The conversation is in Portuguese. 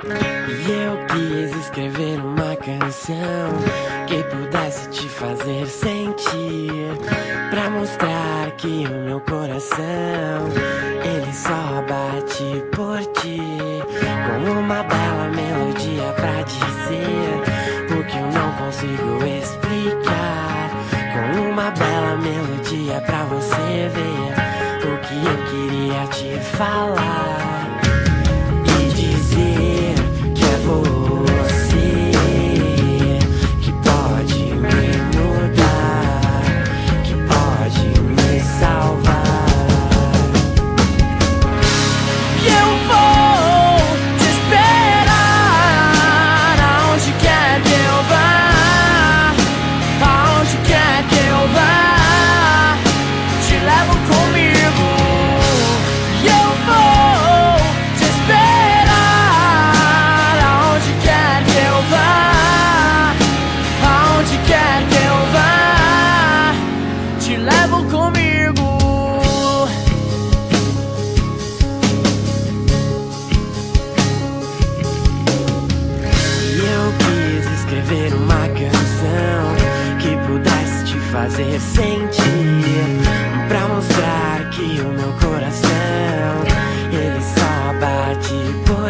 E eu quis escrever uma canção que pudesse te fazer sentir, pra mostrar que o meu coração, ele só bate por ti, com uma bela melodia pra dizer o que eu não consigo explicar, com uma bela melodia pra você ver o que eu queria te falar e dizer que é você que pode me mudar, que pode me salvar. E eu vou te esperar aonde quer que eu vá, aonde quer que eu vá, te levo comigo. E eu vou te esperar aonde quer que eu vá, aonde quer que eu vá, te levo comigo. E eu quis escrever uma canção que pudesse te fazer sentir, pra mostrar que o meu coração, ele só bate por